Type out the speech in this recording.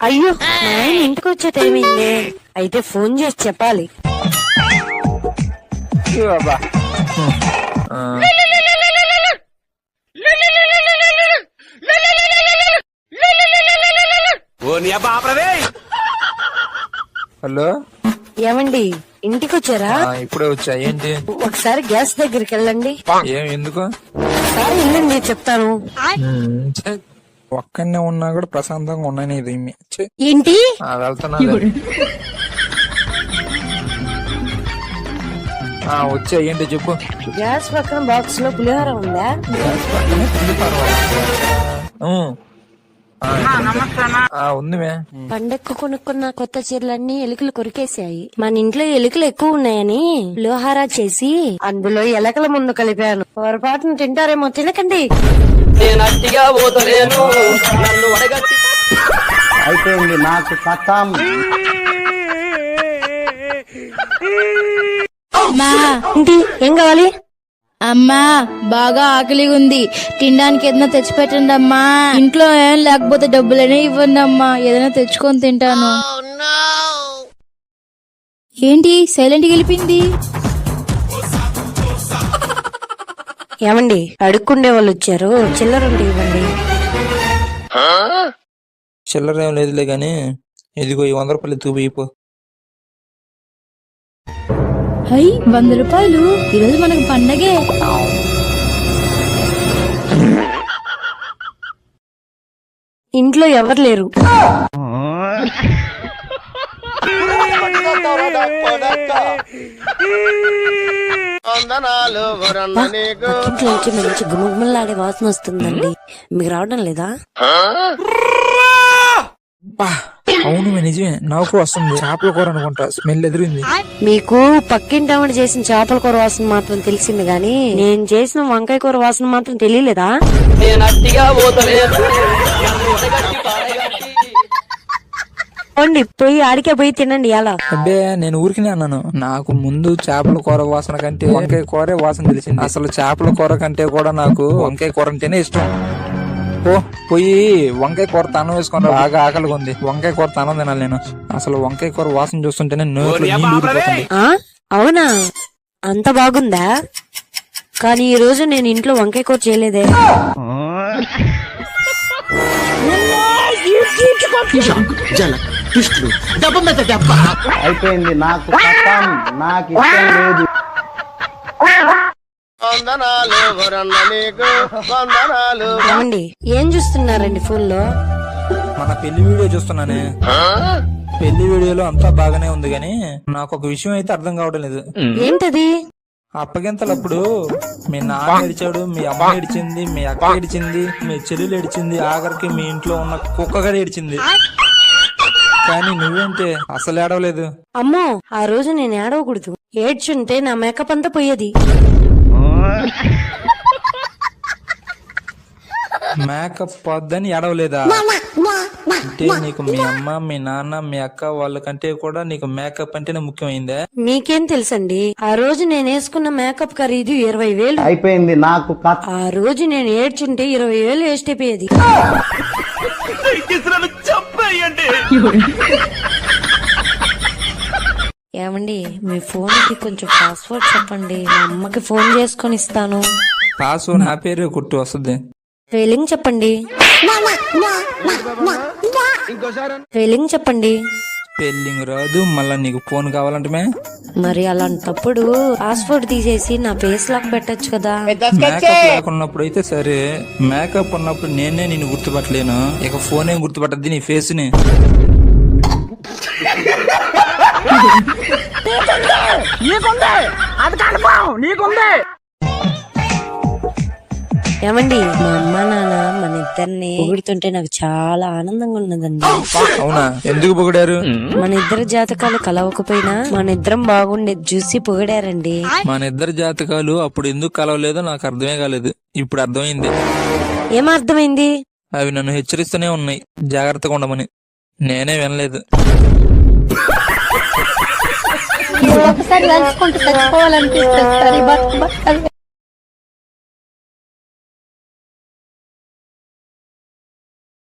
అయ్యో ఆయన ఇంటికి వచ్చే టైం అయింది. అయితే ఫోన్ చేసి చెప్పాలి. హలో, ఏమండి ఇంటికి వచ్చారా? ఇప్పుడే వచ్చా. ఏంటి? ఒకసారి గ్యాస్ దగ్గరికి వెళ్ళండి. ఎందుకు? ఒకసారి వెళ్ళండి చెప్తాను. ఒక్కనే ఉన్నా కూడా ప్రశాంతంగా ఉన్నాను. ఇది ఏంటి? వెళ్తున్నా. వచ్చా. ఏంటి చెప్పు. గ్యాస్ పక్కన బాక్స్ లో పులిహోర ఉందా? ఉంది. పండక్కు కొనుక్కున్న కొత్త చీరలన్నీ ఎలుకలు కొరికేశాయి. మన ఇంట్లో ఎలుకలు ఎక్కువ ఉన్నాయని పులిహోర చేసి అందులో ఎలకల ముందు కలిపాను. పొరపాటును తింటారేమో, తినకండి. అయిపోయింది నాకు కథం. ఏం కావాలి? అమ్మా బాగా ఆకలిగా ఉంది, తినడానికి ఏదైనా తెచ్చిపెట్టండి అమ్మా. ఇంట్లో ఏం లేకపోతే డబ్బులనే ఇవ్వండి అమ్మా, ఏదైనా తెచ్చుకొని తింటాను. ఏంటి సైలెంట్ గెలిపింది? ఏమండి అడుక్కుండే వాళ్ళు వచ్చారు, చిల్లర ఉంటే ఇవ్వండి. చిల్లర ఏం లేదులే గాని ఇదిగో ఈ 100 రూపాయలు తూబిపో. హై 100 రూపాయలు, ఈరోజు మనకు పండగే. ఇంట్లో ఎవరు లేరు. పక్కింట్లో నుంచి మంచి గుమగుమలాడే వాసన వస్తుందండి. మీకు రావడం లేదా? అవును నిజమే, నాకు వస్తుంది. చేపల కూర అనుకుంటా, స్మెల్ ఎదిరింది. మీకు పక్కింటి ఆవిడ చేసిన చేపల కూర వాసన మాత్రం తెలిసింది గాని నేను చేసిన వంకాయ కూర వాసన మాత్రం తెలియలేదా? పోయి ఆడికే పోయి తినండి. అలా అబ్బే నేను ఊరికినే అన్నాను. నాకు ముందు చేపల కూర వాసన కంటే వంకాయ కూర వాసన తెలిసింది. అసలు చేపల కూర కంటే కూడా నాకు వంకాయ కూర అంటేనే ఇష్టం. పోయి వంకాయ కూర తనం వేసుకుని బాగా ఆకలిగా ఉంది. వంకాయ కూర తనం తినాలి నేను. అసలు వంకాయ కూర వాసన చూస్తుంటేనే నోట్లో నీళ్ళు ఊరిపోతుంది. అవునా, అంత బాగుందా? కానీ ఈ రోజు నేను ఇంట్లో వంకాయ కూర చేయలేదే. అయిపోయింది నాకు కథం. నాకు ఇష్టం లేదు. ఏమండి ఏం చూస్తున్నారండి ఫోన్ లో? మన పెళ్లి వీడియో చూస్తున్నానే. పెళ్లి వీడియోలో అంతా బాగానే ఉంది గాని నాకు ఒక విషయం అయితే అర్థం కావడం లేదు. ఏంటది? అప్పగింతలప్పుడు మీ నాన్న ఏడిచాడు, మీ అమ్మ ఏడిచింది, మీ అక్క ఏడిచింది, మీ చెల్లెలు ఏడిచింది, ఆఖరికి మీ ఇంట్లో ఉన్న కుక్క కూడా ఏడిచింది. కానీ నువ్వేంటే అసలు ఏడవలేదు. అమ్మో, ఆ రోజు నేను ఏడవకూడదు. ఏడ్చుంటే నా మేకప్ అంతా పోయేది. మేకప్ పొద్దని ఏడవలేదా? అంటే నీకు మీ అమ్మ, మీ నాన్న, మీ అక్క వాళ్ళకంటే కూడా నీకు మేకప్ అంటేనే ముఖ్యమైందే. మీకేం తెలుసండి, ఆ రోజు నేను వేసుకున్న మేకప్ ఖరీదు 20,000. అయిపోయింది నాకు ఆ రోజు నేను ఏడ్చుంటే 20,000 వేస్ట్ అయిపోయేది. ఏమండి మీ ఫోన్ కి కొంచెం పాస్వర్డ్ చెప్పండి, మా అమ్మకి ఫోన్ చేసుకొని ఇస్తాను. పాస్వర్డ్ నా పేరు గుర్తు వస్తుంది. స్పెల్లింగ్ చెప్పండి. స్పెల్లింగ్ చెప్పండి. స్పెల్లింగ్ రాదు, మళ్ళా నీకు ఫోన్ కావాలంటే మరి అలాంటప్పుడు పాస్వర్డ్ తీసేసి నా ఫేస్ లాక్ పెట్టచ్చు కదా. మేకప్ లేకున్నప్పుడు అయితే సరే, మేకప్ ఉన్నప్పుడు నేనే నిన్ను గుర్తుపట్టలేను, ఇక ఫోన్ ఏం గుర్తుపట్టద్ది నీ ఫేస్ ని. ఏమండి మా అమ్మ నాన్న మన ఇద్దరిని పొగుడుతుంటే నాకు చాలా ఆనందంగా ఉన్నదండి. అవునా, ఎందుకు పొగిడారు? మన ఇద్దరు జాతకాలు కలవకపోయినా మన ఇద్దరం బాగుండేది చూసి పొగిడారండి. మన ఇద్దరు జాతకాలు అప్పుడు ఎందుకు కలవలేదో నాకు అర్థమే కాలేదు. ఇప్పుడు అర్థమైంది. ఏమర్థమైంది? అవి నన్ను హెచ్చరిస్తూనే ఉన్నాయి, జాగ్రత్తగా ఉండమని. నేనే వినలేదు. ఒకసారి